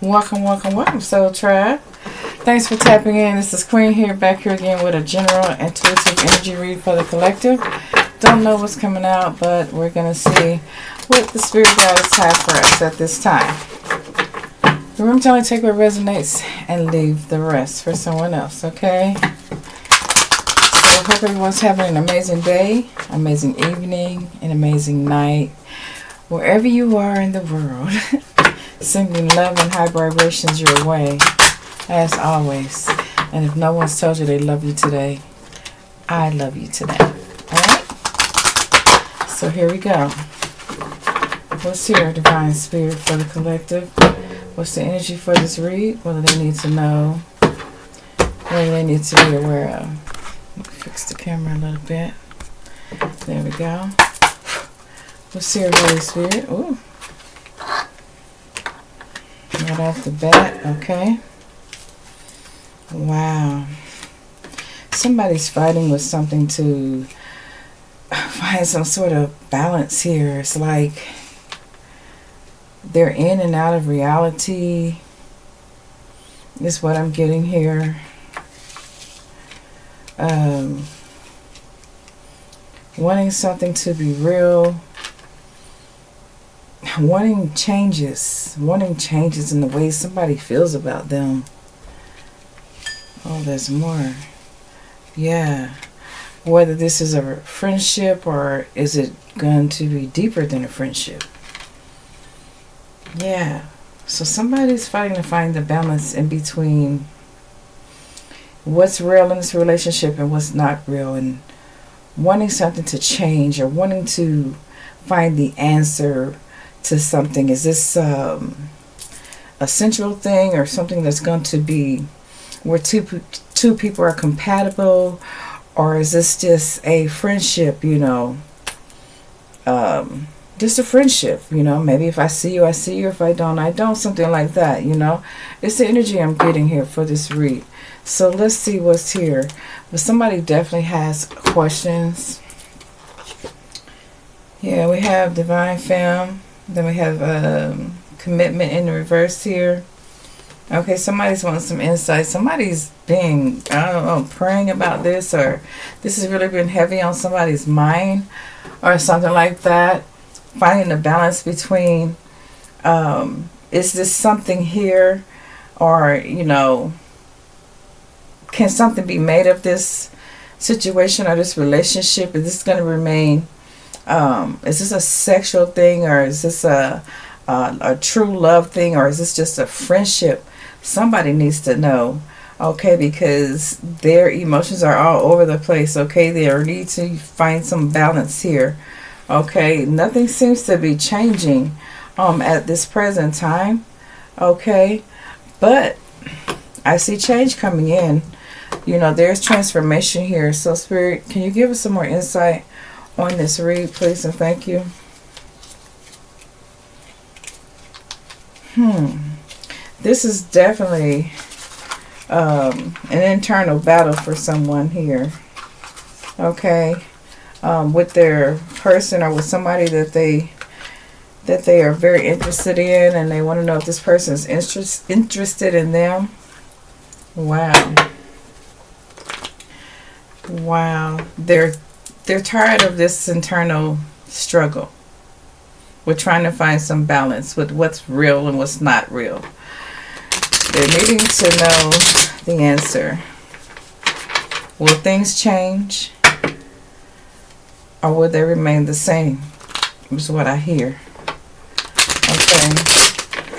Welcome, welcome, welcome, Soul Tribe. Thanks for tapping in. This is Queen here, back here again with a general intuitive energy read for the collective. Don't know what's coming out, but we're going to see what the Spirit Guides have for us at this time. Remember to only take what resonates and leave the rest for someone else, okay? So I hope everyone's having an amazing day, amazing evening, an amazing night, wherever you are in the world. Sending love and high vibrations your way, as always. And if no one's told you they love you today, I love you today. Alright? So here we go. What's your divine spirit for the collective? What's the energy for this read? What do they need to know? What do they need to be aware of? Let me fix the camera a little bit. There we go. What's your Holy Spirit? Ooh. Right off the bat, okay. Wow. Somebody's fighting with something to find some sort of balance here. It's like they're in and out of reality, is what I'm getting here. Wanting something to be real. Wanting changes in the way somebody feels about them. Oh, there's more. Yeah. Whether this is a friendship or is it going to be deeper than a friendship? Yeah. So somebody's fighting to find the balance in between what's real in this relationship and what's not real, and wanting something to change or wanting to find the answer to something. Is this a sensual thing or something that's going to be where two people are compatible, or is this just a friendship, just a friendship, maybe if I see you, I see you, if I don't, I don't, something like that, It's the energy I'm getting here for this read. So let's see what's here. But somebody definitely has questions. Yeah, we have Divine Femme. Then we have commitment in the reverse here. Okay, somebody's wanting some insight. Somebody's being, I don't know, praying about this, or this has really been heavy on somebody's mind or something like that. Finding the balance between, is this something here, or, can something be made of this situation or this relationship? Is this going to remain? Is this a sexual thing, or is this a true love thing, or is this just a friendship? Somebody needs to know, okay, because their emotions are all over the place, okay? They need to find some balance here, okay? Nothing seems to be changing at this present time, okay? But I see change coming in. There's transformation here. So, Spirit, can you give us some more insight on this read, please, and thank you. This is definitely an internal battle for someone here. Okay, with their person or with somebody that they are very interested in, and they want to know if this person is interested in them. Wow. Wow. They're tired of this internal struggle. We're trying to find some balance with what's real and what's not real. They're needing to know the answer. Will things change, or will they remain the same? Is what I hear. Okay.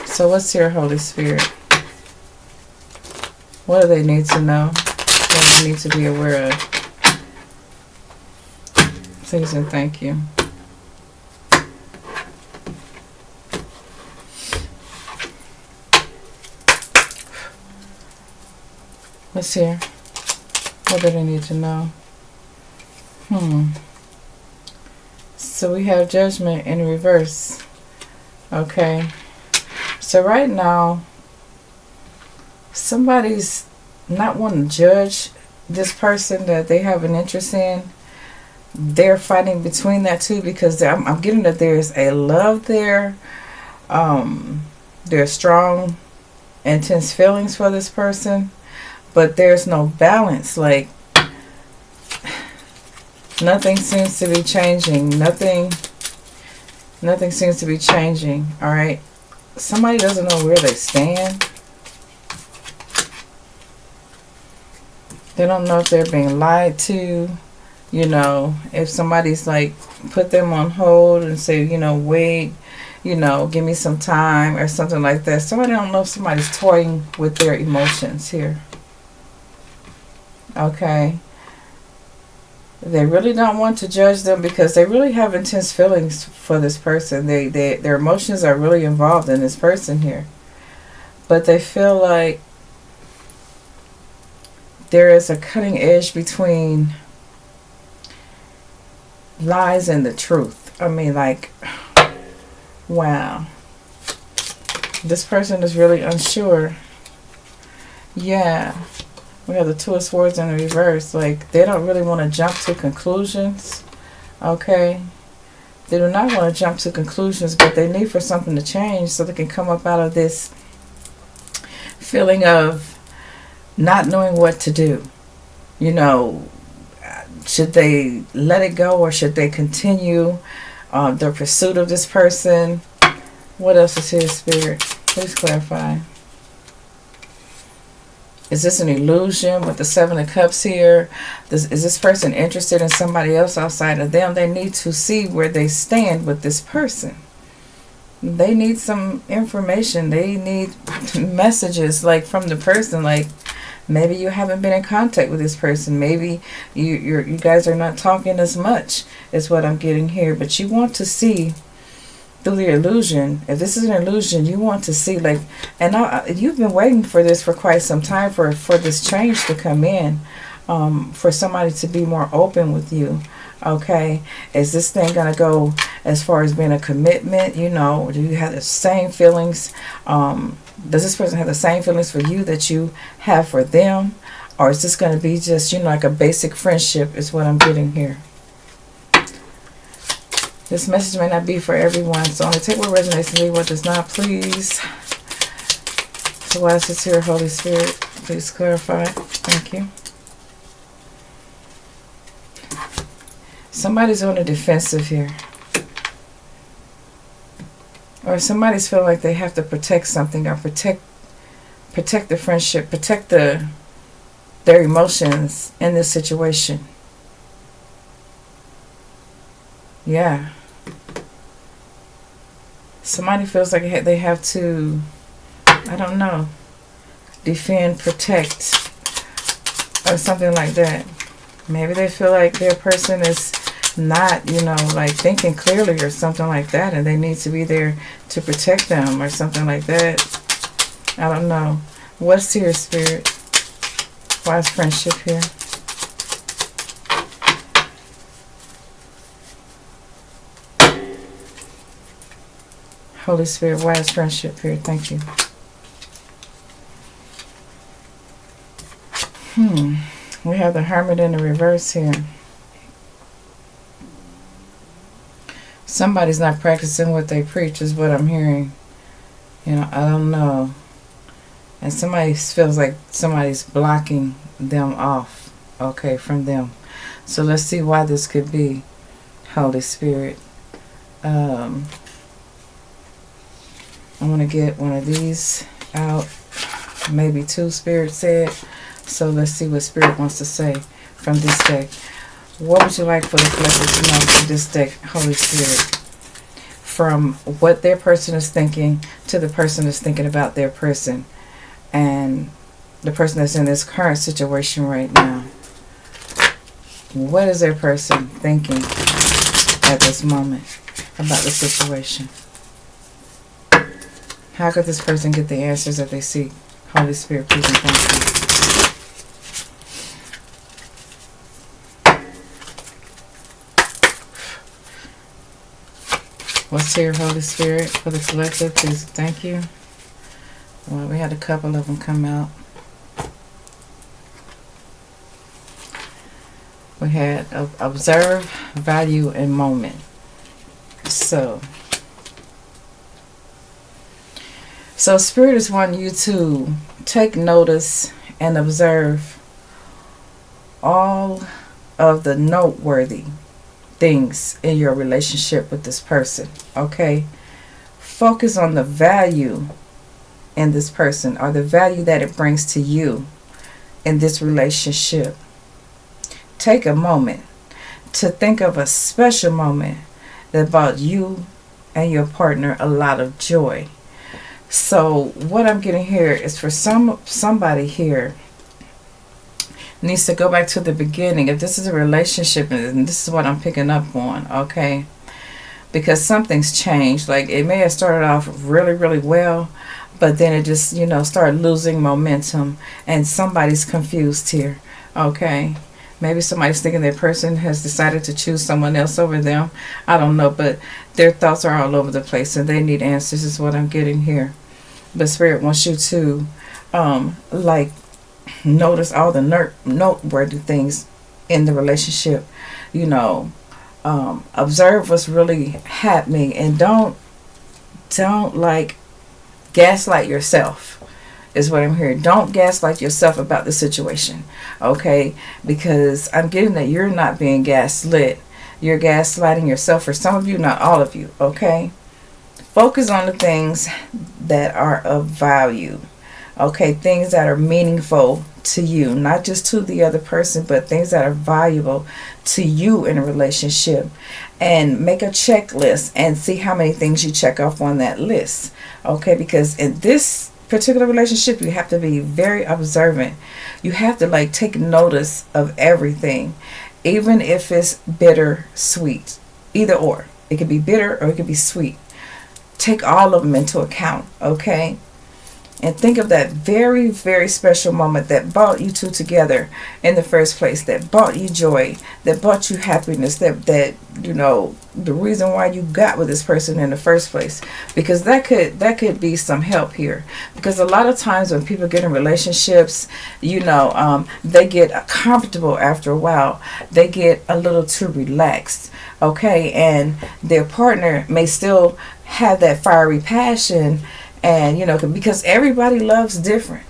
So what's your Holy Spirit? What do they need to know? What do they need to be aware of? Please and thank you. What's here? What do they need to know? So we have Judgment in reverse. Okay. So right now, somebody's not wanting to judge this person that they have an interest in. They're fighting between that too, because I'm getting that there's a love there. There's strong intense feelings for this person, but there's no balance. Like, nothing seems to be changing. Nothing seems to be changing. All right. Somebody doesn't know where they stand. They don't know if they're being lied to. You know, if somebody's like put them on hold and say, you know, wait, you know, give me some time or something like that. Somebody don't know if somebody's toying with their emotions here. Okay. They really don't want to judge them because they really have intense feelings for this person. Their emotions are really involved in this person here. But they feel like there is a cutting edge between lies and the truth. I mean, like, wow. This person is really unsure. Yeah. We have the Two of Swords in the reverse. Like, they don't really want to jump to conclusions. Okay. They do not want to jump to conclusions, but they need for something to change so they can come up out of this feeling of not knowing what to do. You know, should they let it go or should they continue their pursuit of this person? What else is here, Spirit? Please clarify. Is this an illusion with the Seven of Cups here? Is this person interested in somebody else outside of them? They need to see where they stand with this person. They need some information. They need messages like from the person. Like, maybe you haven't been in contact with this person. Maybe you guys are not talking as much, is what I'm getting here. But you want to see through the illusion. If this is an illusion, you want to see, like, and you've been waiting for this for quite some time, for this change to come in, for somebody to be more open with you. Okay, is this thing gonna go as far as being a commitment? You know, do you have the same feelings? Does this person have the same feelings for you that you have for them, or is this going to be just, you know, like a basic friendship? Is what I'm getting here. This message may not be for everyone, so I'm going to take what resonates and leave what does not, please. So why is this here, Holy Spirit? Please clarify. Thank you. Somebody's on the defensive here. Or somebody's feeling like they have to protect something, or protect the friendship, protect their emotions in this situation. Yeah. Somebody feels like they have to, I don't know, defend, protect, or something like that. Maybe they feel like their person is not, you know, like thinking clearly or something like that, and they need to be there to protect them or something like that. I don't know. What's here, Spirit? Why is friendship here? Holy Spirit, why is friendship here? Thank you. We have the Hermit in the reverse here. Somebody's not practicing what they preach is what I'm hearing. You know, I don't know. And somebody feels like somebody's blocking them off, okay, from them. So let's see why this could be, Holy Spirit. I'm going to get one of these out. Maybe two, Spirit said. So let's see what Spirit wants to say from this deck. What would you like for the collective to know from this deck, Holy Spirit? From what their person is thinking to the person that's thinking about their person. And the person that's in this current situation right now. What is their person thinking at this moment about the situation? How could this person get the answers that they seek? Holy Spirit, please and thank you. What's here, Holy Spirit, for the collective? Please, thank you. Well, we had a couple of them come out. We had observe, value, and moment. So So Spirit is wanting you to take notice and observe all of the noteworthy things in your relationship with this person. Okay? Focus on the value in this person, or the value that it brings to you in this relationship. Take a moment to think of a special moment that brought you and your partner a lot of joy. So what I'm getting here is for somebody here needs to go back to the beginning. If this is a relationship, and this is what I'm picking up on, okay? Because something's changed. Like, it may have started off really, really well, but then it just, started losing momentum, and somebody's confused here, okay? Maybe somebody's thinking that person has decided to choose someone else over them. I don't know, but their thoughts are all over the place, and they need answers is what I'm getting here. But Spirit wants you to, notice all the noteworthy things in the relationship. Observe what's really happening, and don't gaslight yourself. Is what I'm hearing. Don't gaslight yourself about the situation, okay? Because I'm getting that you're not being gaslit. You're gaslighting yourself. For some of you, not all of you, okay? Focus on the things that are of value, okay? Things that are meaningful to you, not just to the other person, but things that are valuable to you in a relationship. And make a checklist and see how many things you check off on that list, okay? Because in this particular relationship, you have to be very observant. You have to take notice of everything, even if it's bitter sweet. Either or. It could be bitter or it could be sweet. Take all of them into account, okay? And think of that very, very special moment that brought you two together in the first place, that brought you joy, that brought you happiness, that the reason why you got with this person in the first place. Because that could be some help here. Because a lot of times when people get in relationships, they get comfortable after a while. They get a little too relaxed, okay? And their partner may still have that fiery passion. And, because everybody loves different.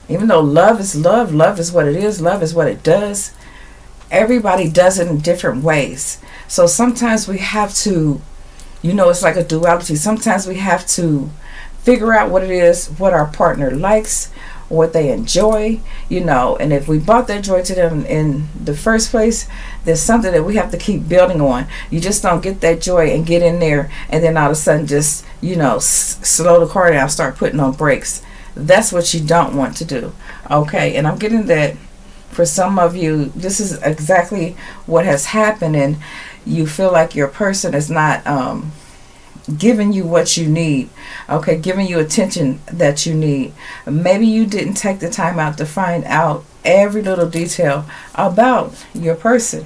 Even though love is love, love is what it is, love is what it does. Everybody does it in different ways. So sometimes we have to, it's like a duality. Sometimes we have to figure out what it is, what our partner likes, what they enjoy, and if we brought that joy to them in the first place, there's something that we have to keep building on. You just don't get that joy and get in there and then all of a sudden just, slow the car down, start putting on brakes. That's what you don't want to do, okay? And I'm getting that for some of you, this is exactly what has happened, and you feel like your person is not giving you what you need, okay, giving you attention that you need. Maybe you didn't take the time out to find out every little detail about your person,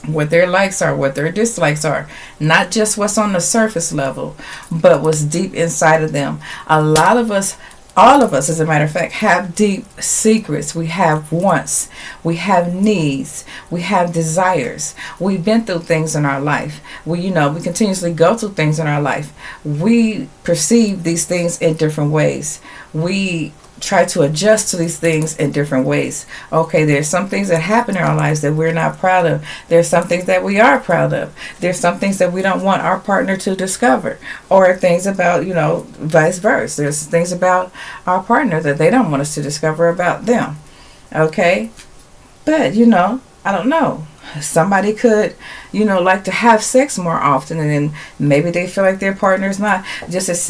what their likes are, what their dislikes are, not just what's on the surface level, but what's deep inside of them. A lot of us, all of us, as a matter of fact, have deep secrets. We have wants. We have needs. We have desires. We've been through things in our life. We continuously go through things in our life. We perceive these things in different ways. We try to adjust to these things in different ways. Okay, there's some things that happen in our lives that we're not proud of. There's some things that we are proud of. There's some things that we don't want our partner to discover, or things about, vice versa. There's things about our partner that they don't want us to discover about them. Okay, but I don't know. Somebody could, like to have sex more often, and then maybe they feel like their partner's not just as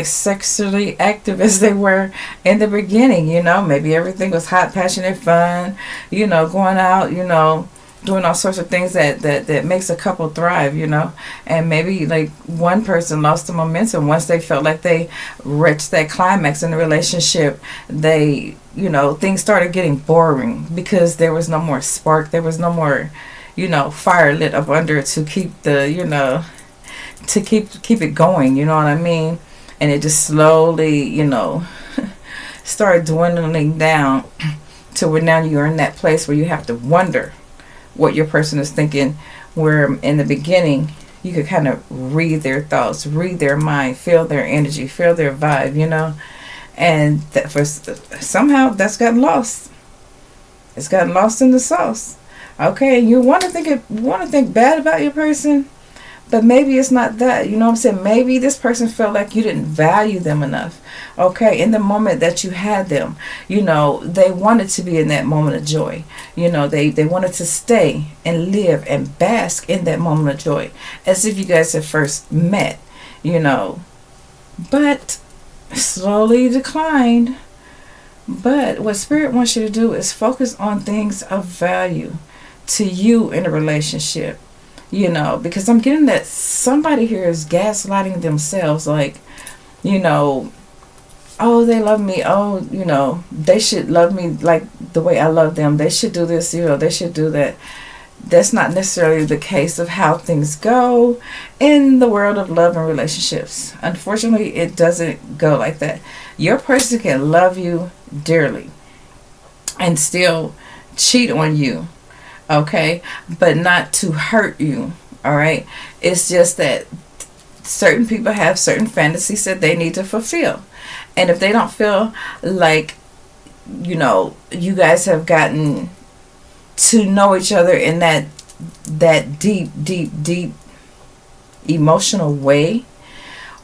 sexually active as they were in the beginning. Maybe everything was hot, passionate, fun, going out, doing all sorts of things that makes a couple thrive, and maybe one person lost the momentum once they felt like they reached that climax in the relationship. They, things started getting boring because there was no more spark, there was no more, fire lit up under it to keep the, to keep it going, you know what I mean? And it just slowly, started dwindling down to where now you're in that place where you have to wonder what your person is thinking, where in the beginning You could kind of read their thoughts, read their mind, feel their energy, feel their vibe, you know. And that for somehow that's gotten lost. It's gotten lost in the sauce. Okay, you want to think bad about your person, but maybe it's not that. You know what I'm saying? Maybe this person felt like you didn't value them enough. Okay, in the moment that you had them, you know, they wanted to be in that moment of joy. You know, they wanted to stay and live and bask in that moment of joy, as if you guys had first met, you know. But slowly declined. But what Spirit wants you to do is focus on things of value to you in a relationship, you know, because I'm getting that somebody here is gaslighting themselves, like, you know, oh, they love me, oh, you know, they should love me like the way I love them, they should do this, you know, they should do that. That's not necessarily the case of how things go in the world of love and relationships. Unfortunately, it doesn't go like that. Your person can love you dearly and still cheat on you, okay, but not to hurt you, all right? It's just that certain people have certain fantasies that they need to fulfill. And if they don't feel like, you know, you guys have gotten to know each other in that deep emotional way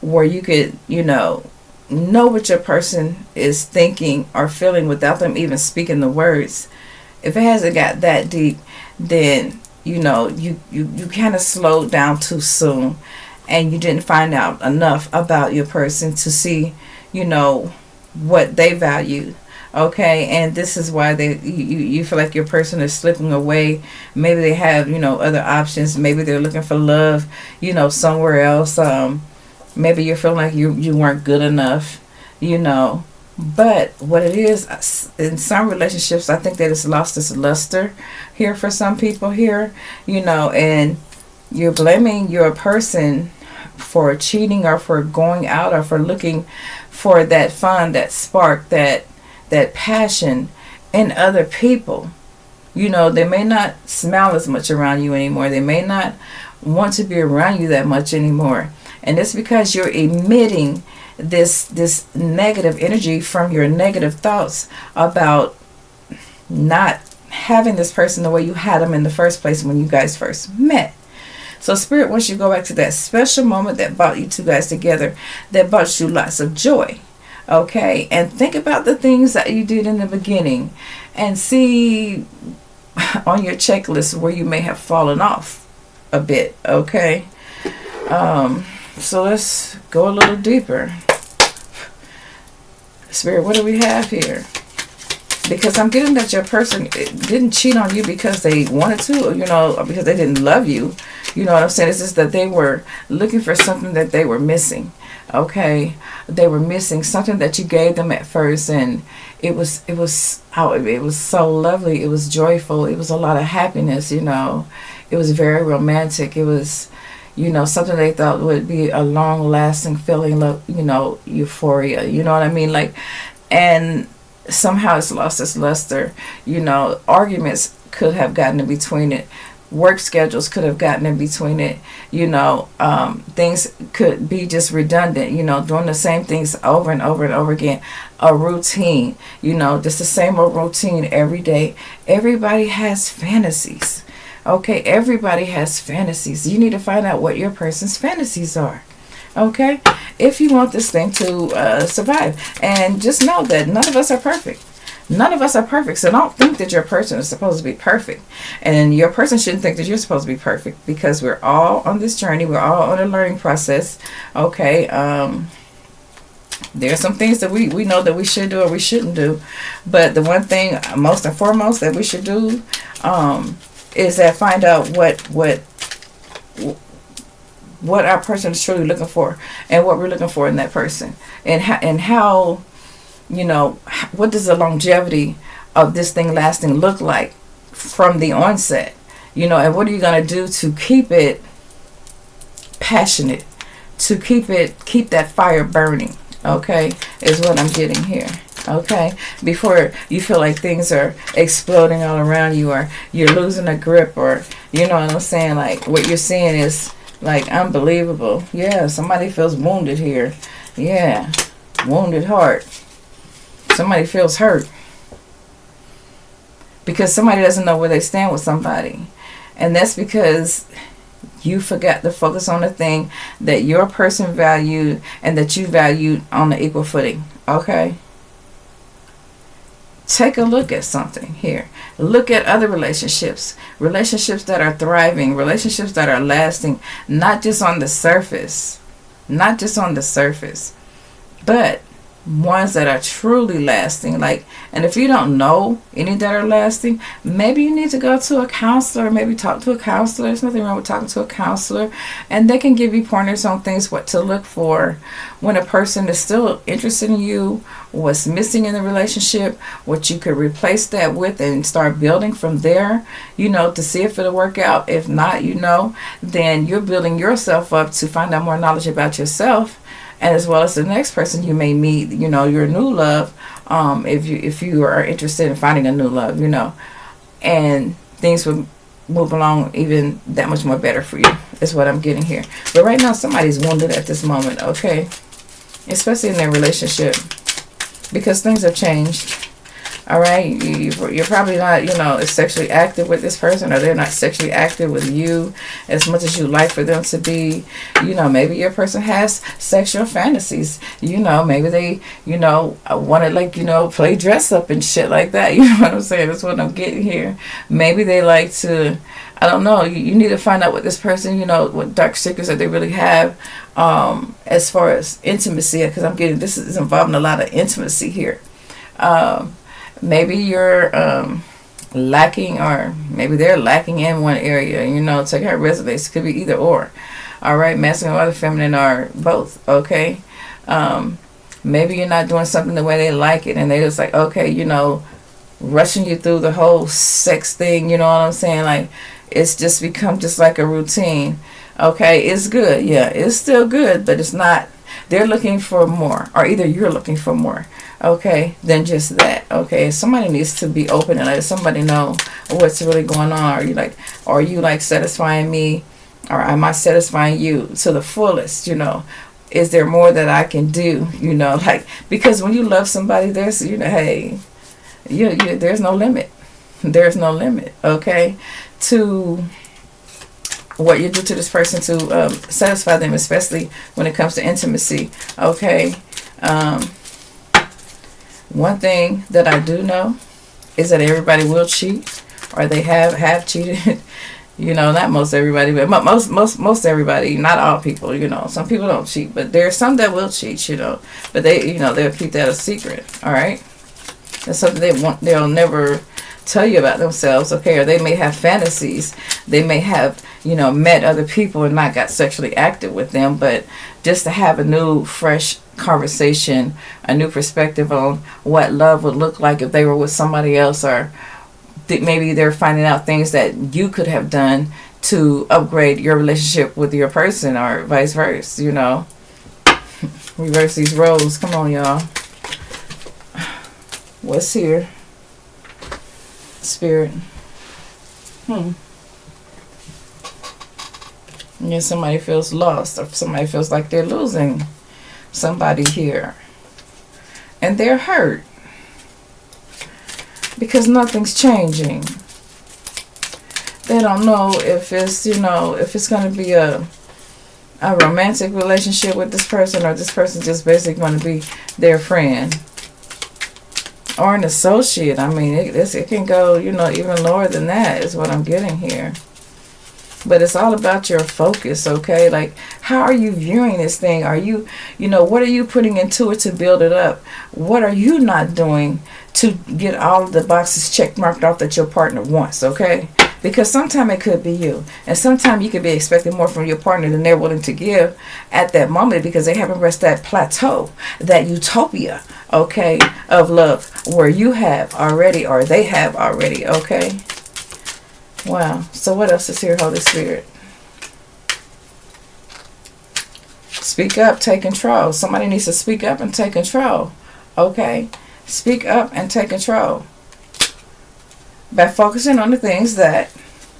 where you could, you know what your person is thinking or feeling without them even speaking the words. If it hasn't got that deep, then, you know, you kind of slowed down too soon, and you didn't find out enough about your person to see, you know, what they value. Okay, and this is why you feel like your person is slipping away. Maybe they have, you know, other options. Maybe they're looking for love, you know, somewhere else. Maybe you're feeling like you weren't good enough, you know. But what it is, in some relationships, I think that it's lost its luster here for some people here, you know, and you're blaming your person for cheating or for going out or for looking for that fun, that spark, that passion in other people. You know, they may not smile as much around you anymore. They may not want to be around you that much anymore. And it's because you're emitting this negative energy from your negative thoughts about not having this person the way you had them in the first place when you guys first met. So Spirit wants you to go back to that special moment that brought you two guys together, that brought you lots of joy. Okay, and think about the things that you did in the beginning and see on your checklist where you may have fallen off a bit. Okay, so let's go a little deeper. Spirit, what do we have here? Because I'm getting that your person didn't cheat on you because they wanted to, you know, or because they didn't love you. You know what I'm saying? It's just that they were looking for something that they were missing. Okay, they were missing something that you gave them at first, and it was so lovely. It was joyful. It was a lot of happiness. You know, it was very romantic. It was, you know, something they thought would be a long-lasting feeling of, you know, euphoria. You know what I mean? Like, and somehow it's lost its luster. You know, arguments could have gotten in between it. Work schedules could have gotten in between it. You know, things could be just redundant, you know, doing the same things over and over and over again. A routine, you know, just the same old routine every day. Everybody has fantasies. Okay, everybody has fantasies. You need to find out what your person's fantasies are. Okay, if you want this thing to survive. And just know that none of us are perfect. None of us are perfect, so don't think that your person is supposed to be perfect. And your person shouldn't think that you're supposed to be perfect, because we're all on this journey. We're all on a learning process. Okay, there are some things that we know that we should do or we shouldn't do. But the one thing, most and foremost, that we should do is that find out what our person is truly looking for and what we're looking for in that person. And how you know, what does the longevity of this thing lasting look like from the onset? You know, and what are you going to do to keep it passionate, to keep that fire burning? Okay, is what I'm getting here. Okay, before you feel like things are exploding all around you, or you're losing a grip, or, you know what I'm saying, like what you're seeing is Like, unbelievable. Yeah, somebody feels wounded here. Yeah, wounded heart. Somebody feels hurt. Because somebody doesn't know where they stand with somebody. And that's because you forgot to focus on the thing that your person valued and that you valued on the equal footing. Okay? Take a look at something here. Look at other relationships. Relationships that are thriving. Relationships that are lasting. Not just on the surface. Not just on the surface. But ones that are truly lasting. Like, and if you don't know any that are lasting, maybe you need to go to a counselor. Maybe talk to a counselor. There's nothing wrong with talking to a counselor, and they can give you pointers on things what to look for when a person is still interested in you, what's missing in the relationship, what you could replace that with, and start building from there, you know, to see if it'll work out. If not, you know, then you're building yourself up to find out more knowledge about yourself, and as well as the next person you may meet, you know, your new love, if you are interested in finding a new love, you know, and things will move along even that much more better for you, is what I'm getting here. But right now, somebody's wounded at this moment, okay? Especially in their relationship, because things have changed. All right, you're probably not, you know, sexually active with this person, or they're not sexually active with you as much as you like for them to be. You know, maybe your person has sexual fantasies. You know, maybe they, you know, want to, like, you know, play dress up and shit like that. You know what I'm saying? That's what I'm getting here. Maybe they like to, I don't know. You need to find out what this person, you know, what dark secrets that they really have, as far as intimacy, because I'm getting, this is involving a lot of intimacy here. Maybe you're lacking, or maybe they're lacking in one area. You know, take how it resonates. Could be either or. All right, masculine or feminine, or both. Okay. Maybe you're not doing something the way they like it, and they just like, okay, you know, rushing you through the whole sex thing. You know what I'm saying? Like, it's just become just like a routine. Okay, it's good. Yeah, it's still good, but it's not. They're looking for more, or either you're looking for more, okay, than just that. Okay, somebody needs to be open and let somebody know what's really going on. Are you like satisfying me, or am I satisfying you to the fullest? You know, is there more that I can do? You know, like, because when you love somebody, there's, you know, hey, there's no limit. There's no limit, okay, to what you do to this person to satisfy them, especially when it comes to intimacy. Okay. One thing that I do know is that everybody will cheat, or they have cheated. You know, not most everybody, but most everybody, not all people. You know, some people don't cheat, but there's some that will cheat. You know, but they, you know, they'll keep that a secret. All right, that's something they'll never tell you about themselves. Okay, or they may have fantasies. They may have, you know, met other people and not got sexually active with them, but just to have a new, fresh conversation, a new perspective on what love would look like if they were with somebody else, or maybe they're finding out things that you could have done to upgrade your relationship with your person, or vice versa, you know. Reverse these roles. Come on, y'all. What's here? Spirit. Yeah, somebody feels lost, or somebody feels like they're losing somebody here, and they're hurt because nothing's changing. They don't know if it's, you know, if it's going to be a romantic relationship with this person, or this person just basically going to be their friend or an associate. I mean, it can go, you know, even lower than that, is what I'm getting here. But it's all about your focus, okay? Like, how are you viewing this thing? Are you, you know, what are you putting into it to build it up? What are you not doing to get all of the boxes check marked off that your partner wants, okay? Because sometimes it could be you. And sometimes you could be expecting more from your partner than they're willing to give at that moment, because they haven't reached that plateau, that utopia, okay, of love, where you have already, or they have already, okay? Wow. So what else is here, Holy Spirit? Speak up, take control. Somebody needs to speak up and take control, okay? Speak up and take control by focusing on the things that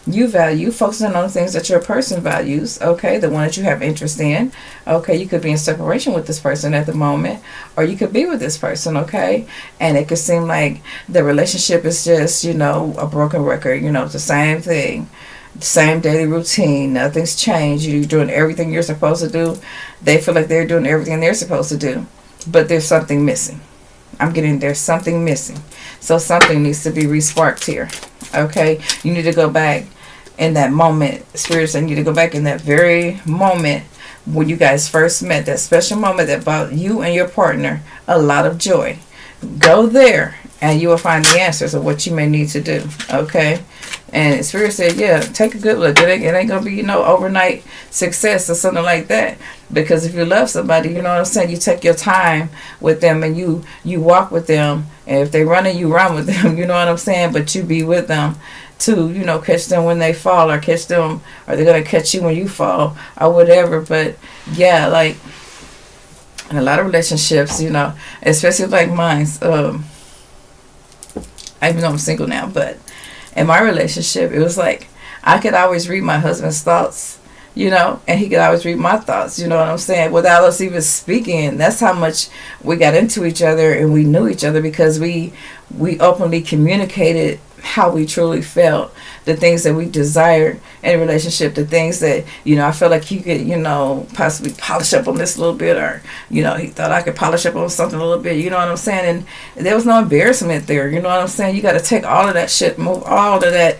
you value, focusing on the things that your person values, okay, the one that you have interest in. Okay, you could be in separation with this person at the moment, or you could be with this person, okay, and it could seem like the relationship is just, a broken record. It's the same thing, the same daily routine, nothing's changed, you're doing everything you're supposed to do, they feel like they're doing everything they're supposed to do, but there's something missing. I'm getting there's something missing. So something needs to be resparked here. Okay, you need to go back in that moment. Spirits, I need to go back in that very moment when you guys first met, that special moment that brought you and your partner a lot of joy. Go there and you will find the answers of what you may need to do. Okay, and Spirit said, yeah, take a good look. It ain't gonna be overnight success or something like that, because if you love somebody, you know what I'm saying, you take your time with them and you walk with them, and if they running, you run with them, you know what I'm saying, but you be with them to catch them when they fall, or catch them, or they're gonna catch you when you fall, or whatever. But yeah, like in a lot of relationships, especially like mine's, I even know I'm single now, but in my relationship, it was like I could always read my husband's thoughts, and he could always read my thoughts, you know what I'm saying, without us even speaking. That's how much we got into each other and we knew each other, because we openly communicated how we truly felt, the things that we desired in a relationship, the things that, I felt like you could, possibly polish up on this a little bit, or, he thought I could polish up on something a little bit, you know what I'm saying? And there was no embarrassment there, you know what I'm saying? You got to take all of that shit, move all of that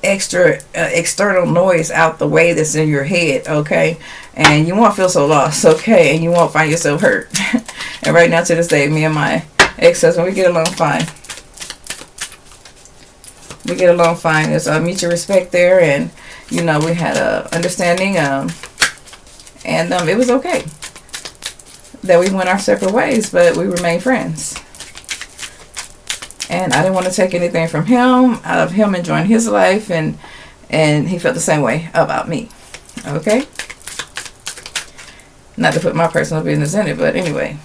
extra external noise out the way that's in your head, okay? And you won't feel so lost, okay? And you won't find yourself hurt. And right now, to this day, me and my ex-husband, we get along fine. We get along fine. There's a mutual respect there, and we had a understanding, and it was okay that we went our separate ways, but we remained friends. And I didn't want to take anything from him, out of him enjoying his life, and he felt the same way about me. Okay? Not to put my personal business in it, but anyway.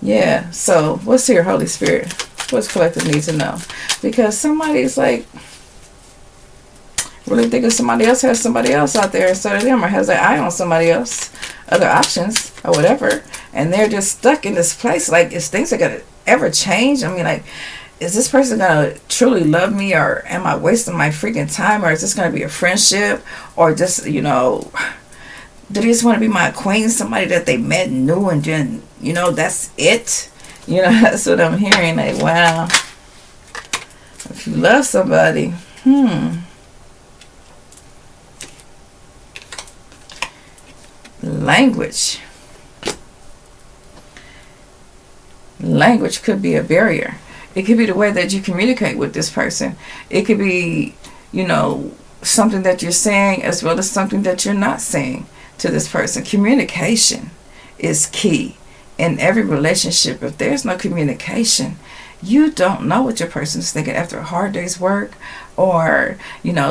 Yeah, so what's here, Holy Spirit? What's collective need to know? Because somebody's like really thinking somebody else has somebody else out there instead of them, or has their eye on somebody else, other options or whatever, and they're just stuck in this place. Like, is things are gonna ever change? I mean, like, is this person gonna truly love me, or am I wasting my freaking time, or is this gonna be a friendship, or just do they just want to be my acquaintance, somebody that they met and knew, and then that's it? That's what I'm hearing. Like, wow, if you love somebody, language could be a barrier. It could be the way that you communicate with this person. It could be, something that you're saying as well as something that you're not saying to this person. Communication is key in every relationship. If there's no communication, you don't know what your person's thinking after a hard day's work, or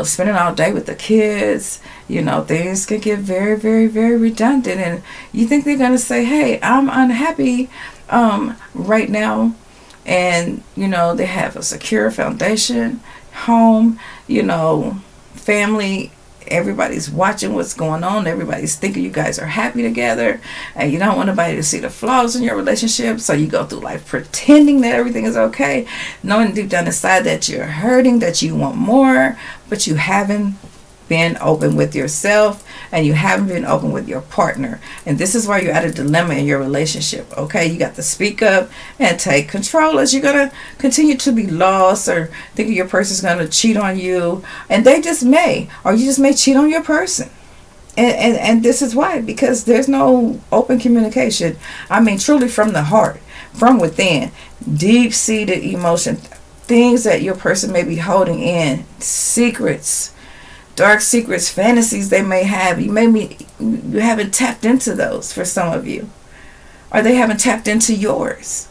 spending all day with the kids. Things can get very, very, very redundant, and you think they're gonna say, hey, I'm unhappy right now, and they have a secure foundation, home, family. Everybody's watching what's going on. Everybody's thinking you guys are happy together, and you don't want anybody to see the flaws in your relationship, so you go through life pretending that everything is okay, knowing deep down inside that you're hurting, that you want more, but you haven't been open with yourself, and you haven't been open with your partner. And this is why you're at a dilemma in your relationship. Okay, you got to speak up and take control, as you're gonna continue to be lost, or thinking your person's gonna cheat on you, and they just may, or you just may cheat on your person. And this is why, because there's no open communication. I mean, truly from the heart, from within, deep-seated emotion, things that your person may be holding in, secrets, dark secrets, fantasies they may have. You haven't tapped into those for some of you, or they haven't tapped into yours.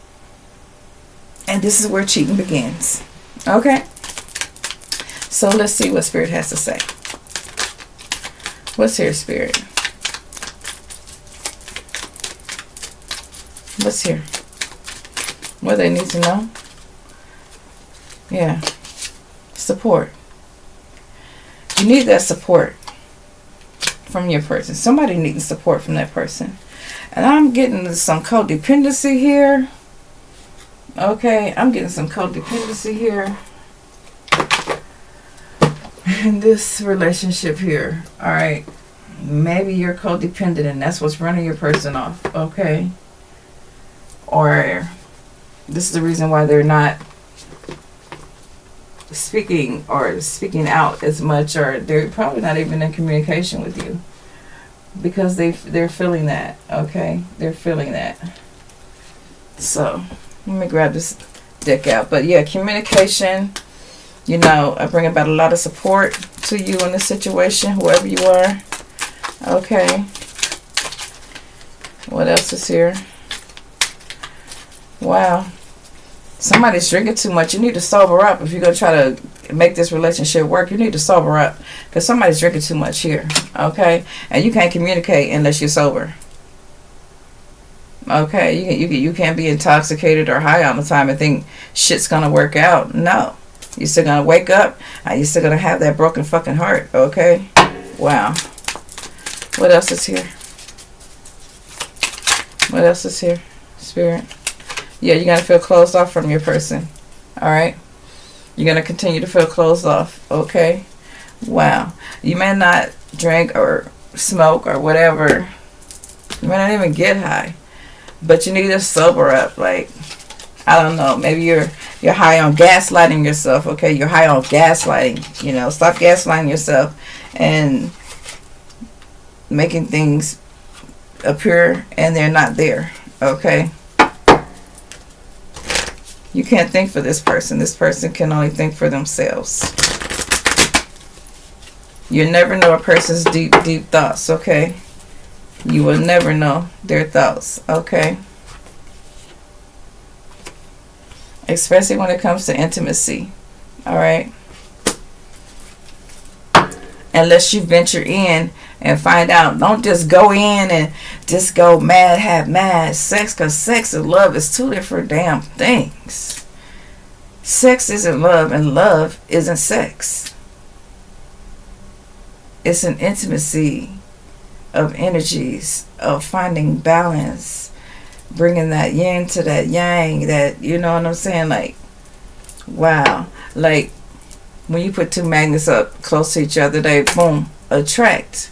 And this is where cheating begins. Okay, so let's see what Spirit has to say. What's here, Spirit? What's here? What they need to know? Yeah, support. you need that support from your person. Somebody needs support from that person. And I'm getting some codependency here. Okay, I'm getting some codependency here in this relationship here. Alright, maybe you're codependent and that's what's running your person off. Okay, or this is the reason why they're not speaking out as much, or they're probably not even in communication with you, because they're feeling that. Okay, they're feeling that. So let me grab this deck out. But yeah, communication, you know, I bring about a lot of support to you in this situation, whoever you are. Okay, what else is here? Wow, somebody's drinking too much. You need to sober up. If you're going to try to make this relationship work, you need to sober up, because somebody's drinking too much here. Okay, and you can't communicate unless you're sober. Okay, you can't be intoxicated or high all the time and think shit's going to work out. No, you're still going to wake up and you're still going to have that broken fucking heart. Okay, wow. What else is here? What else is here, Spirit? Yeah, you're going to feel closed off from your person. Alright? You're going to continue to feel closed off. Okay? Wow. You may not drink or smoke or whatever. You may not even get high. But you need to sober up. Like, I don't know. Maybe you're high on gaslighting yourself. Okay? You're high on gaslighting. You know, stop gaslighting yourself and making things appear and they're not there. Okay? You can't think for this person. This person can only think for themselves. You never know a person's deep, deep thoughts, okay? You will never know their thoughts, okay? Especially when it comes to intimacy, alright? Unless you venture in and find out. Don't just go in and just go mad, have mad sex, because sex and love is two different damn things. Sex isn't love and love isn't sex. It's an intimacy of energies, of finding balance, bringing that yin to that yang, that, you know what I'm saying? Like, wow. Like, when you put two magnets up close to each other, they, boom, attract.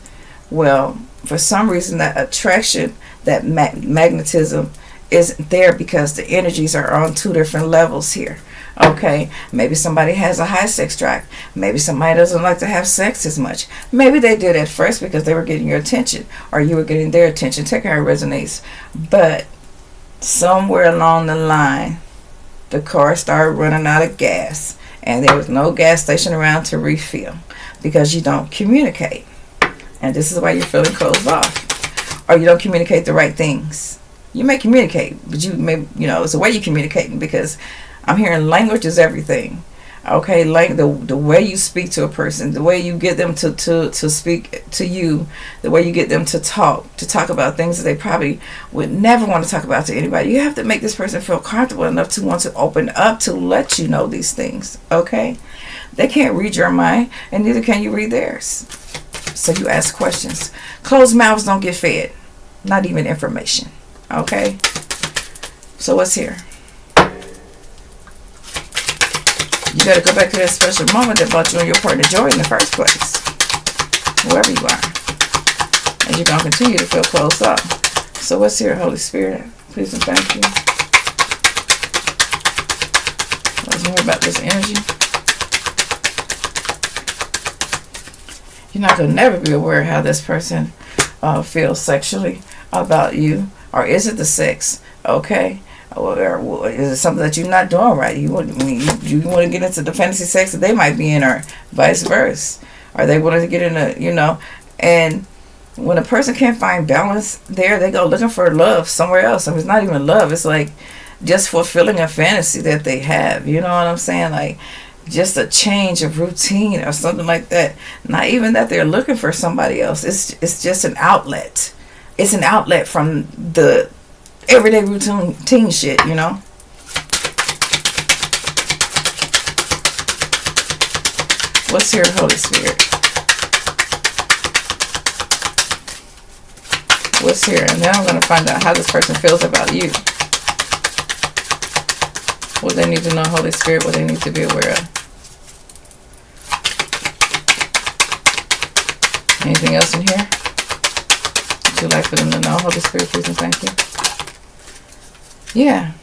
Well, for some reason, that attraction, that magnetism isn't there because the energies are on two different levels here. Okay, maybe somebody has a high sex drive. Maybe somebody doesn't like to have sex as much. Maybe they did at first because they were getting your attention, or you were getting their attention. Take how it resonates. But somewhere along the line, the car started running out of gas, and there was no gas station around to refill because you don't communicate. And this is why you're feeling closed off. Or you don't communicate the right things. You may communicate, but you may, you know, it's the way you're communicating, because I'm hearing language is everything. Okay, like the way you speak to a person, the way you get them to speak to you, the way you get them to talk about things that they probably would never want to talk about to anybody. You have to make this person feel comfortable enough to want to open up to let you know these things. Okay, they can't read your mind, and neither can you read theirs. So you ask questions. Closed mouths don't get fed, not even information. Okay, so what's here? You got to go back to that special moment that brought you and your partner joy in the first place, whoever you are, and you're going to continue to feel closed off. So what's here, Holy Spirit? Please and thank you. Let's hear about this energy. You're not going to never be aware of how this person feels sexually about you. Or is it the sex? Okay. Or is it something that you're not doing right? You want to get into the fantasy sex that they might be in, or vice versa. Or they want to get in a, you know. And when a person can't find balance there, they go looking for love somewhere else. I mean, it's not even love. It's like just fulfilling a fantasy that they have. You know what I'm saying? Like, just a change of routine or something like that. Not even that they're looking for somebody else. It's just an outlet. It's an outlet from the everyday routine shit, you know. What's here, Holy Spirit? What's here? And then I'm going to find out how this person feels about you. What they need to know, Holy Spirit, what they need to be aware of. Anything else in here that you'd like for them to know, Holy Spirit, please and thank you? Yeah.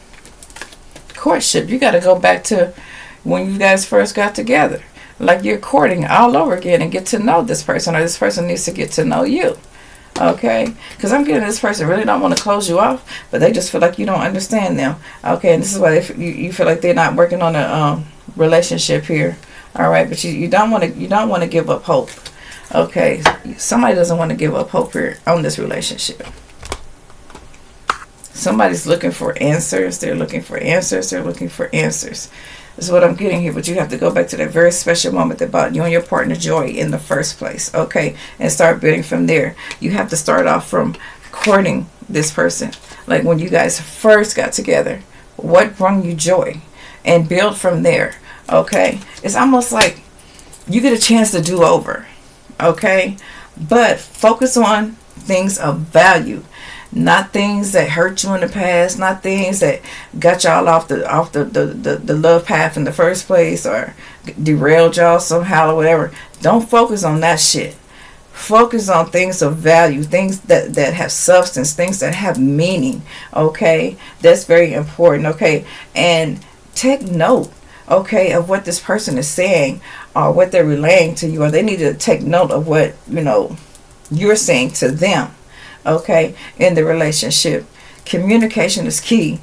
Courtship. You got to go back to when you guys first got together. Like you're courting all over again and get to know this person, or this person needs to get to know you. Okay? Because I'm getting this person really don't want to close you off, but they just feel like you don't understand them. Okay? And this is why you feel like they're not working on a relationship here. All right? But you don't want to give up hope. Okay? Somebody doesn't want to give up hope here on this relationship. Somebody's looking for answers. They're looking for answers. They're looking for answers. This is what I'm getting here. But you have to go back to that very special moment that brought you and your partner joy in the first place. Okay? And start building from there. You have to start off from courting this person. Like when you guys first got together. What brought you joy? And build from there. Okay? It's almost like you get a chance to do over. Okay? But focus on things of value. Not things that hurt you in the past, not things that got y'all off the love path in the first place or derailed y'all somehow or whatever. Don't focus on that shit. Focus on things of value, things that have substance, things that have meaning. Okay? That's very important. Okay? And take note, okay, of what this person is saying or what they're relaying to you, or they need to take note of what, you're saying to them. Okay, in the relationship. Communication is key.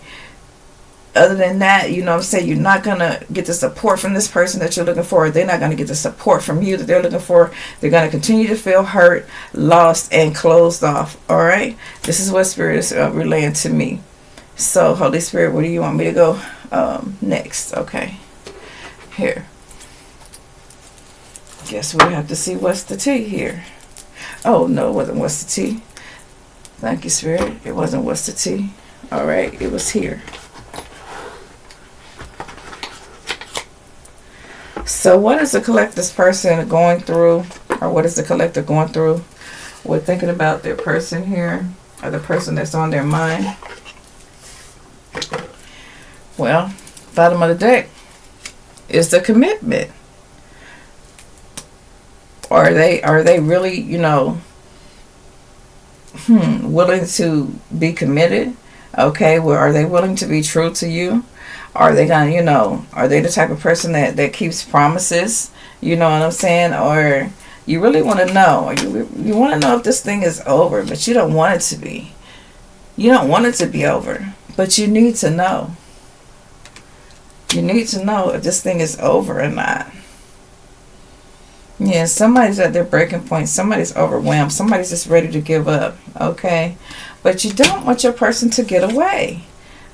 Other than that, what I'm saying, you're not going to get the support from this person that you're looking for. They're not going to get the support from you that they're looking for. They're going to continue to feel hurt, lost, and closed off. All right? This is what Spirit is relaying to me. So, Holy Spirit, where do you want me to go next? Okay. Here. Guess we have to see what's the tea here. Oh, no, it wasn't what's the tea. Thank you, Spirit. It wasn't what's the tea. All right, it was here. So what is the collector's person going through, or what is the collector going through? We're thinking about their person here, or the person that's on their mind. Well, bottom of the deck is the commitment. Are they really, willing to be committed? Okay, well, are they willing to be true to you? Are they gonna, are they the type of person that keeps promises? You know what I'm saying? Or you really want to know, or you want to know if this thing is over, but you don't want it to be. You don't want it to be over, but you need to know. You need to know if this thing is over or not. Yeah, somebody's at their breaking point. Somebody's overwhelmed. Somebody's just ready to give up. Okay? But you don't want your person to get away.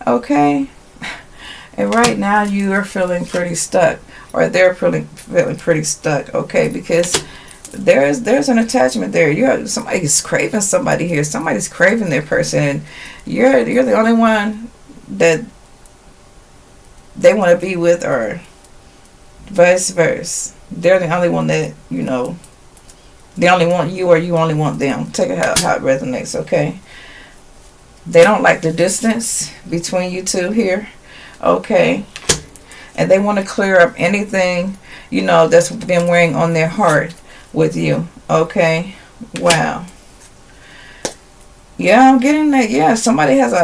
Okay? And right now you are feeling pretty stuck. Or they're feeling pretty stuck. Okay? Because there's an attachment there. Somebody's craving somebody here. Somebody's craving their person. And you're the only one that they want to be with, or vice versa. They're the only one that, they only want you, or you only want them. Take it how it resonates, okay? They don't like the distance between you two here, okay? And they want to clear up anything, that's been weighing on their heart with you, okay? Wow. Yeah, I'm getting that. Yeah, somebody has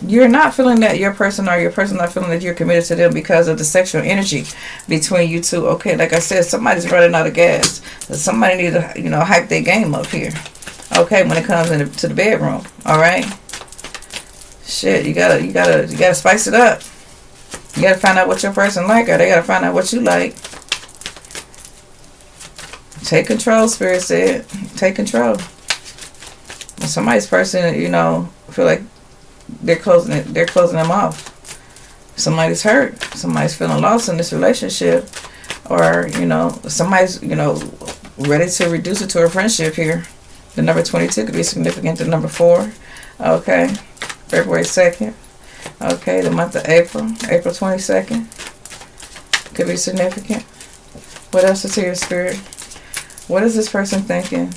you're not feeling that your person, or your person not feeling that you're committed to them because of the sexual energy between you two. Okay, like I said, somebody's running out of gas. Somebody needs to, hype their game up here. Okay, when it comes to the bedroom. All right. Shit, you gotta spice it up. You gotta find out what your person like, or they gotta find out what you like. Take control, Spirit said. Take control. Somebody's person, feel like they're closing them off. Somebody's hurt. Somebody's feeling lost in this relationship, or somebody's ready to reduce it to a friendship here. The number 22 could be significant to number 4. Okay, February 2nd. Okay, the month of April 22nd could be significant. What else is here, Spirit? What is this person thinking?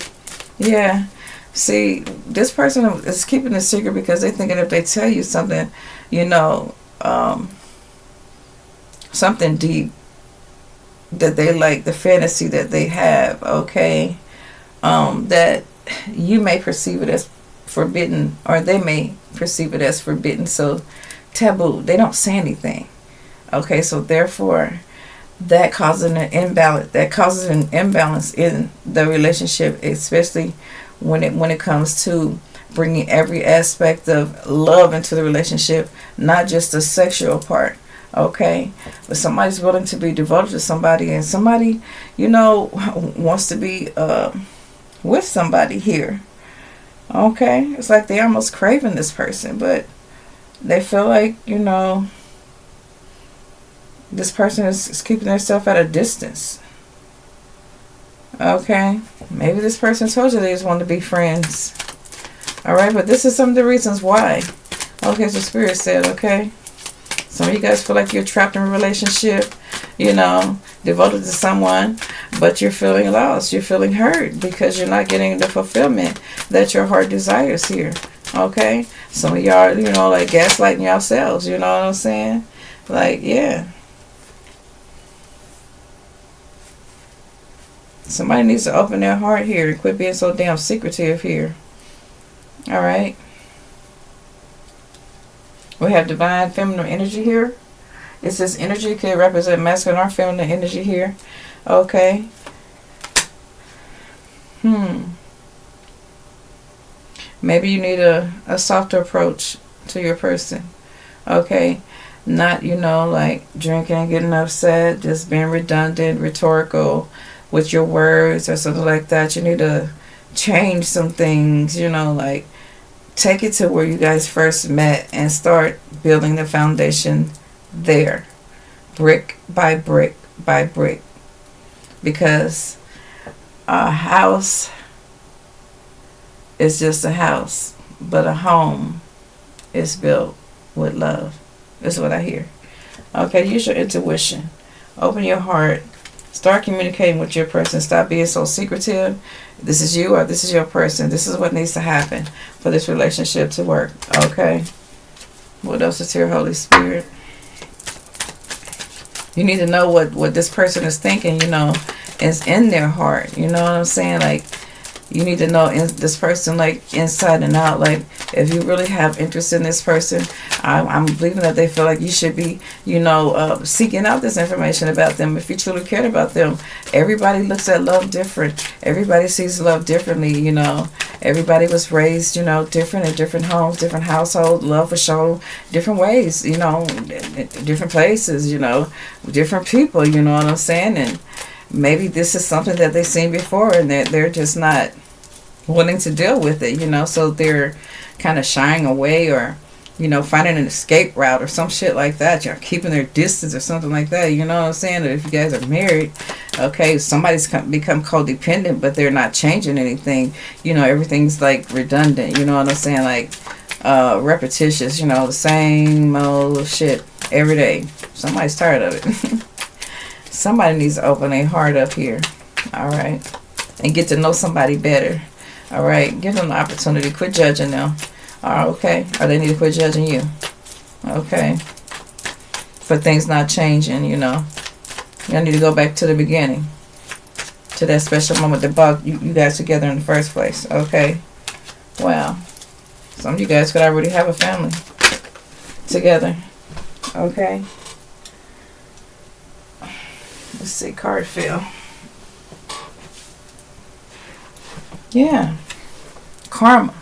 Yeah. See, this person is keeping a secret because they thinking if they tell you something, you know, something deep that they like, the fantasy that they have, okay, that you may perceive it as forbidden, or they may perceive it as forbidden, so taboo. They don't say anything. Okay, so therefore, that causes an imbalance. That causes an imbalance in the relationship, especially when it comes to bringing every aspect of love into the relationship, not just the sexual part. Okay, but somebody's willing to be devoted to somebody, and somebody, you know, wants to be with somebody here. Okay, it's like they almost craving this person, but they feel like, you know, this person is keeping themselves at a distance. Okay, maybe this person told you they just want to be friends. All right, but this is some of the reasons why. Okay, so Spirit said, okay, some of you guys feel like you're trapped in a relationship, you know, devoted to someone, but you're feeling lost. You're feeling hurt because you're not getting the fulfillment that your heart desires here. Okay, some of y'all, you know, like gaslighting yourselves. You know what I'm saying? Like, yeah. Somebody needs to open their heart here and quit being so damn secretive here. All right. We have divine feminine energy here. It says energy could represent masculine or feminine energy here. Okay. Maybe you need a softer approach to your person. Okay. Not, you know, like drinking and getting upset, just being redundant, rhetorical with your words or something like that. You need to change some things, you know, like take it to where you guys first met and start building the foundation there, brick by brick by brick, because a house is just a house, but a home is built with love. That's what I hear. Okay, use your intuition, open your heart, start communicating with your person. Stop being so secretive. This is you or this is your person. This is what needs to happen for this relationship to work. Okay. What else is here, Holy Spirit? You need to know what this person is thinking, you know, is in their heart. You know what I'm saying? Like, you need to know this person, like, inside and out. Like, if you really have interest in this person, I'm believing that they feel like you should be, you know, seeking out this information about them. If you truly cared about them, everybody looks at love different. Everybody sees love differently, you know. Everybody was raised, you know, different in different homes, different households. Love was shown different ways, you know, different places, you know, different people, you know what I'm saying? And maybe this is something that they've seen before and they're just not willing to deal with it, you know, so they're kind of shying away or, you know, finding an escape route or some shit like that. You're keeping their distance or something like that, you know what I'm saying? Or if you guys are married, okay, somebody's become codependent, but they're not changing anything, you know, everything's like redundant, you know what I'm saying? Like repetitious, you know, the same old shit every day. Somebody's tired of it. Somebody needs to open their heart up here, all right, and get to know somebody better, all right. Give them the opportunity. Quit judging them, okay, or they need to quit judging you, okay, for things not changing, you know. You need to go back to the beginning, to that special moment that brought you guys together in the first place, okay. Wow, some of you guys could already have a family together, okay. Let's see, card fell. Yeah. Karma.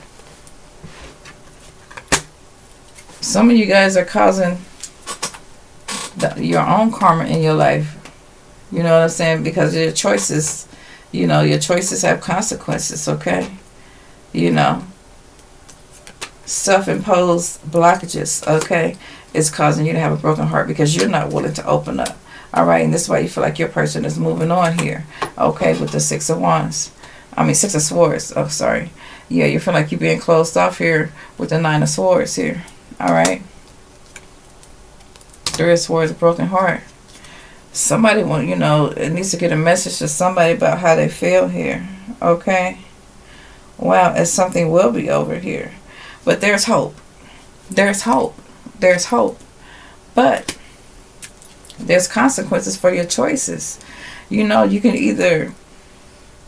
Some of you guys are causing your own karma in your life. You know what I'm saying? Because of your choices, you know, your choices have consequences, okay? You know. Self-imposed blockages, okay? It's causing you to have a broken heart because you're not willing to open up. All right, and this is why you feel like your person is moving on here. Okay, with the Six of Wands. I mean, Six of Swords. Oh, sorry. Yeah, you feel like you're being closed off here with the Nine of Swords here. All right. Three of Swords, broken heart. Somebody want, you know, it needs to get a message to somebody about how they feel here. Okay. Well, as something will be over here. But there's hope. There's hope. There's hope. But there's consequences for your choices. You know, you can either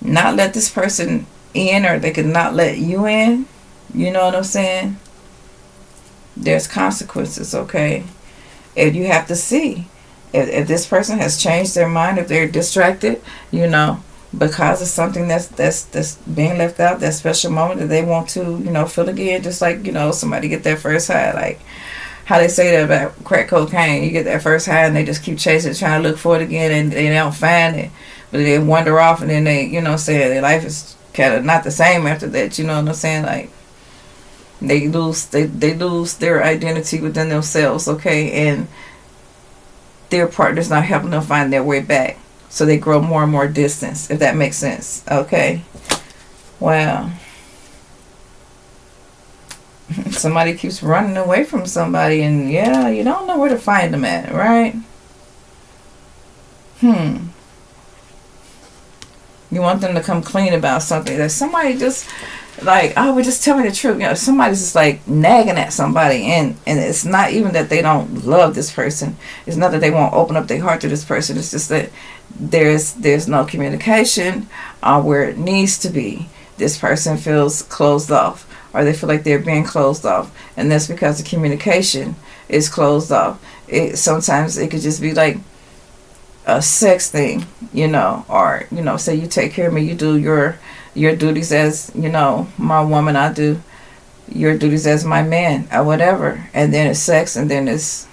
not let this person in, or they can not let you in. You know what I'm saying? There's consequences, okay? And you have to see if this person has changed their mind, if they're distracted, you know, because of something that's being left out, that special moment that they want to, you know, feel again. Just like, you know, somebody get their first high, like how they say that about crack cocaine. You get that first high and they just keep chasing, trying to look for it again, and they don't find it, but they wander off, and then they, you know, say their life is kind of not the same after that. You know what I'm saying? Like they lose their identity within themselves, okay, and their partner's not helping them find their way back. So they grow more and more distance, if that makes sense. Okay. Wow. Somebody keeps running away from somebody, and yeah, you don't know where to find them at, right? You want them to come clean about something. That somebody just like, oh, well, just tell me the truth. You know, somebody's just like nagging at somebody, and it's not even that they don't love this person. It's not that they won't open up their heart to this person. It's just that there's no communication where it needs to be. This person feels closed off, or they feel like they're being closed off, and that's because the communication is closed off. Sometimes it could just be like a sex thing, you know, or, you know, say you take care of me, you do your duties as, you know, my woman, I do your duties as my man, or whatever, and then it's sex, and then it's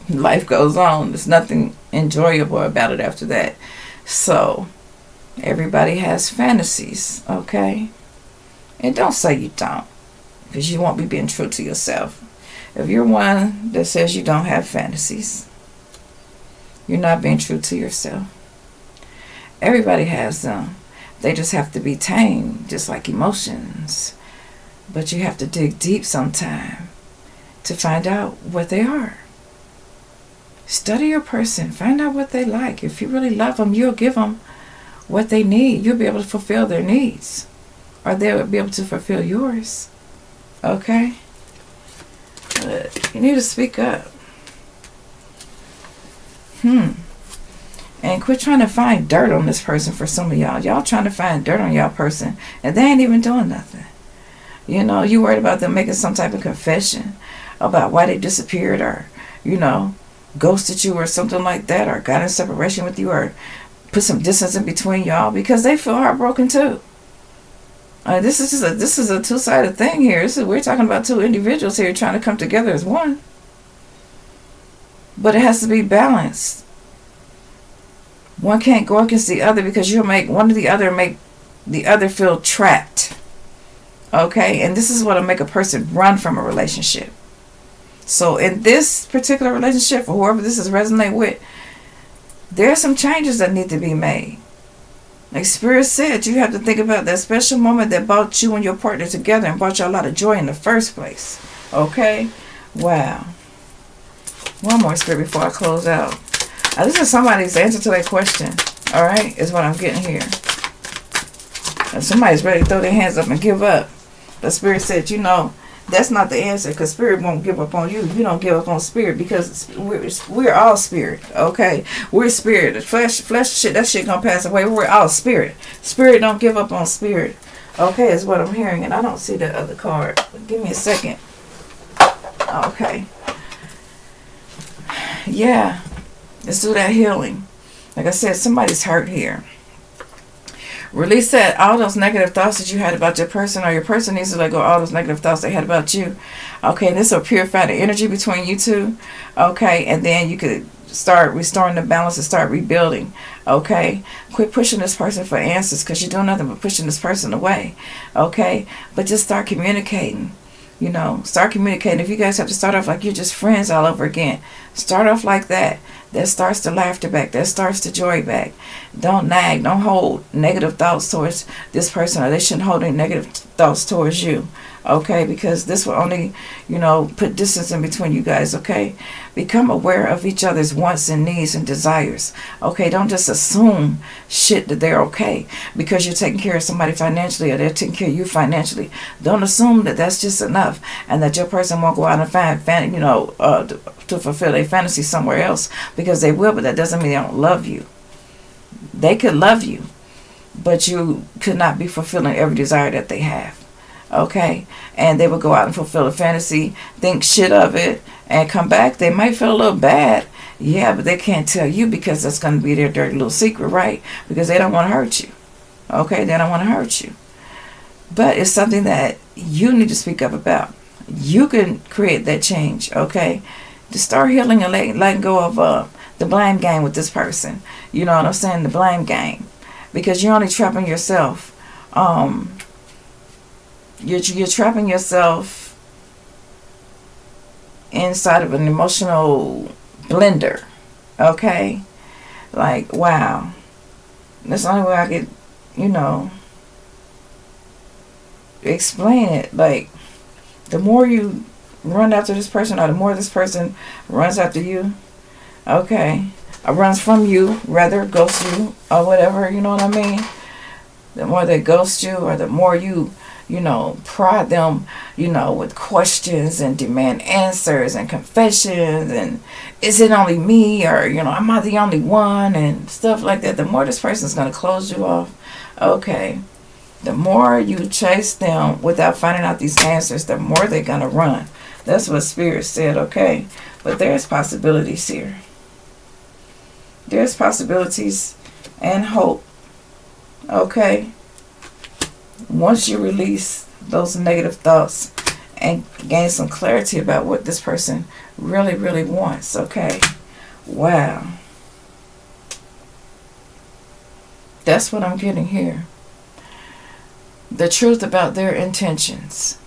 life goes on. There's nothing enjoyable about it after that. So everybody has fantasies, okay? And don't say you don't, because you won't be being true to yourself. If you're one that says you don't have fantasies, you're not being true to yourself. Everybody has them. They just have to be tamed, just like emotions. But you have to dig deep sometime to find out what they are. Study your person. Find out what they like. If you really love them, you'll give them what they need. You'll be able to fulfill their needs, or they'll be able to fulfill yours. Okay? But you need to speak up. And quit trying to find dirt on this person. For some of y'all, y'all trying to find dirt on y'all person, and they ain't even doing nothing. You know, you worried about them making some type of confession about why they disappeared, or, you know, ghosted you or something like that, or got in separation with you, or put some distance in between y'all, because they feel heartbroken too. This is a two-sided thing here. We're talking about two individuals here trying to come together as one. But it has to be balanced. One can't go against the other, because you'll make one or the other make the other feel trapped. Okay? And this is what'll make a person run from a relationship. So in this particular relationship, or whoever this is resonate with, there are some changes that need to be made. Like Spirit said, you have to think about that special moment that brought you and your partner together and brought you a lot of joy in the first place. Okay? Wow. One more, Spirit, before I close out. This is somebody's answer to that question. Alright? Is what I'm getting here. And somebody's ready to throw their hands up and give up. But Spirit said, you know, that's not the answer, because Spirit won't give up on you. You don't give up on Spirit, because we're all Spirit. Okay? We're Spirit. The flesh shit, that shit gonna pass away. We're all Spirit. Spirit don't give up on Spirit. Okay, is what I'm hearing. And I don't see the other card. Give me a second. Okay. Yeah. Let's do that healing. Like I said, somebody's hurt here. Release that, all those negative thoughts that you had about your person, or your person needs to let go of all those negative thoughts they had about you. Okay, this will purify the energy between you two. Okay, and then you could start restoring the balance and start rebuilding. Okay, quit pushing this person for answers, because you're doing nothing but pushing this person away. Okay, but just start communicating. You know, start communicating. If you guys have to start off like you're just friends all over again, start off like that. That starts the laughter back. That starts the joy back. Don't nag. Don't hold negative thoughts towards this person, or they shouldn't hold any negative thoughts towards you. Okay, because this will only, put distance in between you guys. Okay, become aware of each other's wants and needs and desires. Okay, don't just assume shit that they're okay because you're taking care of somebody financially or they're taking care of you financially. Don't assume that that's just enough and that your person won't go out and find to fulfill their fantasy somewhere else, because they will, but that doesn't mean they don't love you. They could love you, but you could not be fulfilling every desire that they have. Okay, and they would go out and fulfill a fantasy, think shit of it, and come back. They might feel a little bad, yeah, but they can't tell you because that's going to be their dirty little secret, right? Because they don't want to hurt you. Okay, they don't want to hurt you, but it's something that you need to speak up about. You can create that change. Okay, to start healing and letting go of the blame game with this person. You know what I'm saying? The blame game, because you're only trapping yourself. You're trapping yourself inside of an emotional blender. Okay? Like, wow. That's the only way I could, explain it. Like, the more you run after this person, or the more this person runs after you, okay, or runs from you, rather, ghosts you, or whatever, you know what I mean? The more they ghost you, or the more you prod them, with questions and demand answers and confessions and is it only me, or, am I the only one, and stuff like that, the more this person's going to close you off. Okay. The more you chase them without finding out these answers, the more they're going to run. That's what Spirit said, okay? But there's possibilities here. There's possibilities and hope, okay? Once you release those negative thoughts and gain some clarity about what this person really, really wants, okay? Wow. That's what I'm getting here. The truth about their intentions.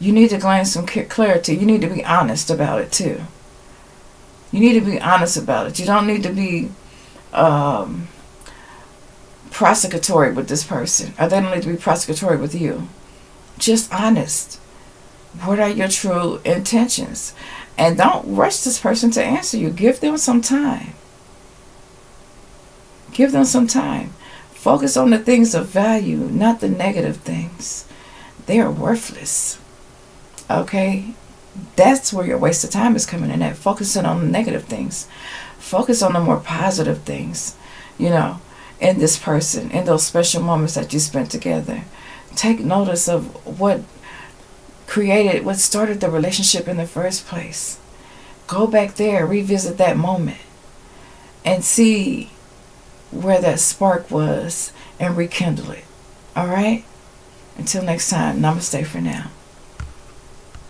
You need to gain some clarity. You need to be honest about it too. You need to be honest about it. You don't need to be prosecutatory with this person, or they don't need to be prosecutatory with you. Just honest. What are your true intentions? And don't rush this person to answer you. Give them some time. Give them some time. Focus on the things of value, not the negative things. They are worthless. Okay? That's where your waste of time is coming in at. Focusing on the negative things. Focus on the more positive things, in this person, in those special moments that you spent together. Take notice of what started the relationship in the first place. Go back there, revisit that moment, and see where that spark was and rekindle it. All right? Until next time, namaste for now.